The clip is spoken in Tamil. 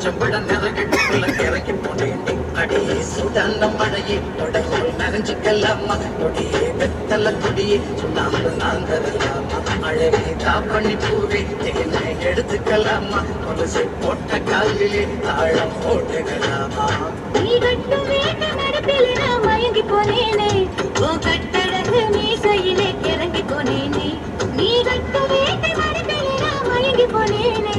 செம்பட நிறகட்டுக்குள்ள இறக்கி போனேண்டி அடியே சுடான மழையே தொடங்கி நனைஞ்சுக்கலாமா கொடியே வெத்தல கொடியே சுண்ணாம்பு நாங்கலாமா அழகே தாப்பண்ணி பூவே தேனை எடுத்துக்கலாமா கொலுசை போட்ட காலிலே தாழம் போட்டுக்கலாமா நீ கட்டும் வீட்டு நடப்பில் நான் மயங்கி போனேனே ஓ கட்டழகு மீசையிலே கிறங்கி போனேனே நீ கட்டும் வீட்டு நடப்பில் நான் மயங்கி போனேனே